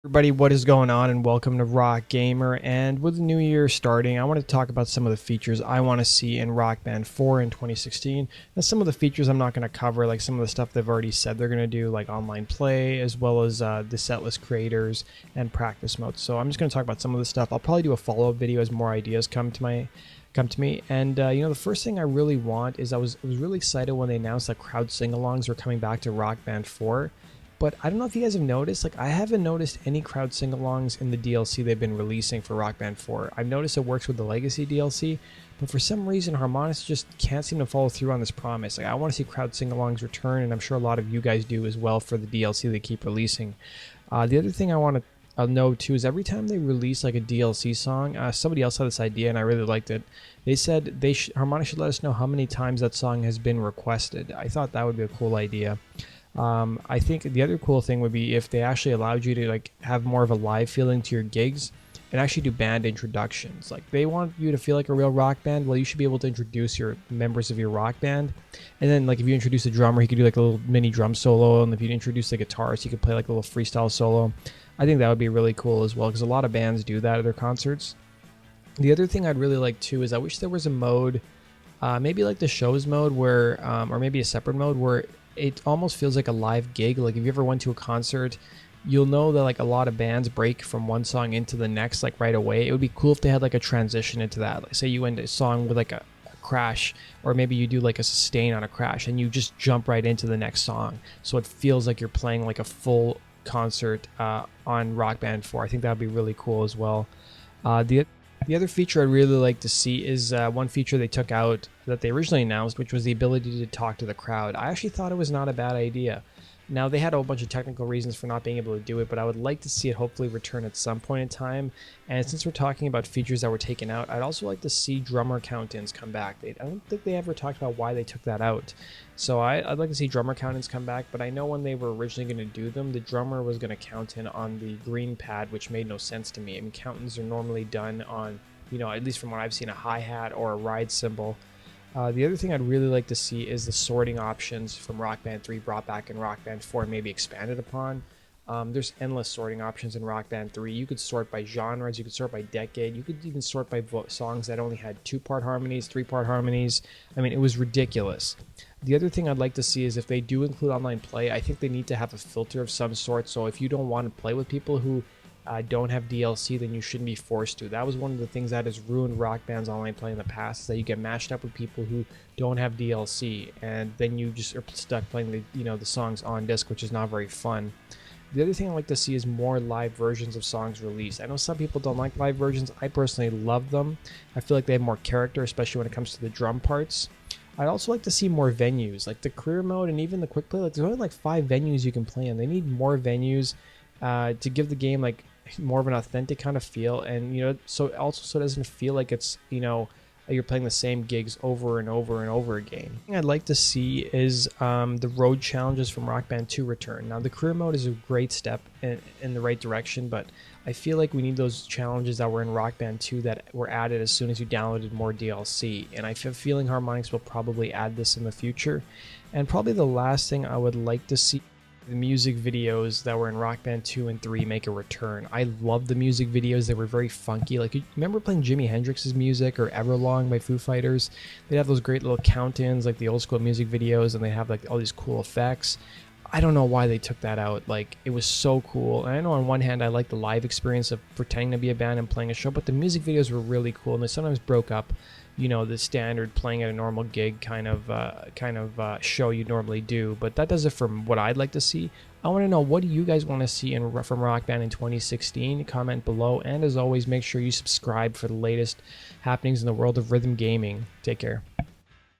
Everybody, what is going on, and welcome to Rock Gamer. And with the new year starting, I want to talk about some of the features I want to see in Rock Band 4 in 2016. And some of the features I'm not going to cover, like some of the stuff they've already said they're going to do, like online play, as well as the setlist creators and practice modes. So I'm just going to talk about some of the stuff. I'll probably do a follow-up video as more ideas come to me. And the first thing I really want is I was really excited when they announced that crowd sing-alongs were coming back to Rock Band 4. But I don't know if you guys have noticed, I haven't noticed any crowd sing-alongs in the DLC they've been releasing for Rock Band 4. I've noticed it works with the Legacy DLC, but for some reason Harmonix just can't seem to follow through on this promise. I want to see crowd sing-alongs return, and I'm sure a lot of you guys do as well for the DLC they keep releasing. The other thing I want to know too is every time they release like a DLC song, somebody else had this idea and I really liked it. They said Harmonix should let us know how many times that song has been requested. I thought that would be a cool idea. I think the other cool thing would be if they actually allowed you to have more of a live feeling to your gigs and actually do band introductions. Like, they want you to feel like a real rock band. Well, you should be able to introduce your members of your rock band, and then if you introduce a drummer, he could do like a little mini drum solo, and if you introduce the guitarist, he could play like a little freestyle solo. I think that would be really cool as well, because a lot of bands do that at their concerts. The other thing I'd really like too is I wish there was a mode, maybe like the shows mode, where or maybe a separate mode where it almost feels like a live gig. Like, if you ever went to a concert, you'll know that a lot of bands break from one song into the next right away. It would be cool if they had a transition into that. Like, say you end a song with a crash, or maybe you do a sustain on a crash and you just jump right into the next song, so it feels like you're playing a full concert on Rock Band 4. I think that would be really cool as well. The other feature I'd really like to see is one feature they took out that they originally announced, which was the ability to talk to the crowd. I actually thought it was not a bad idea. Now, they had a whole bunch of technical reasons for not being able to do it, but I would like to see it hopefully return at some point in time. And since we're talking about features that were taken out, I'd also like to see drummer count-ins come back. I don't think they ever talked about why they took that out. So I'd like to see drummer count-ins come back, but I know when they were originally going to do them, the drummer was going to count in on the green pad, which made no sense to me. I mean, count-ins are normally done on, at least from what I've seen, a hi-hat or a ride cymbal. The other thing I'd really like to see is the sorting options from Rock Band 3 brought back in Rock Band 4 and maybe expanded upon. There's endless sorting options in Rock Band 3. You could sort by genres, you could sort by decade, you could even sort by songs that only had 2-part harmonies, 3-part harmonies. I mean, it was ridiculous. The other thing I'd like to see is if they do include online play, I think they need to have a filter of some sort. So if you don't want to play with people who don't have DLC, then you shouldn't be forced to. That was one of the things that has ruined Rock Band's online play in the past, is that you get matched up with people who don't have DLC, and then you just are stuck playing the songs on disc, which is not very fun. The other thing I'd like to see is more live versions of songs released. I know some people don't like live versions. I personally love them. I feel like they have more character, especially when it comes to the drum parts. I'd also like to see more venues, like the career mode and even the quick play. There's only 5 venues you can play in. They need more venues to give the game more of an authentic kind of feel, and so it doesn't feel like it's you're playing the same gigs over and over and over again. The thing I'd like to see is the road challenges from Rock Band 2 return. Now, the career mode is a great step in the right direction, but I feel like we need those challenges that were in Rock Band 2 that were added as soon as you downloaded more DLC, and I have a feeling Harmonix will probably add this in the future. And probably the last thing I would like to see, the music videos that were in Rock Band 2 and 3 make a return. I love the music videos. They were very funky. You remember playing Jimi Hendrix's music or Everlong by Foo Fighters? They'd have those great little count-ins, the old school music videos, and they have all these cool effects. I don't know why they took that out. It was so cool. And I know on one hand I like the live experience of pretending to be a band and playing a show, but the music videos were really cool, and they sometimes broke up the standard playing at a normal gig kind of show you normally do. But that does it for what I'd like to see. I want to know, what do you guys want to see from Rock Band in 2016? Comment below, and as always, make sure you subscribe for the latest happenings in the world of rhythm gaming. Take care.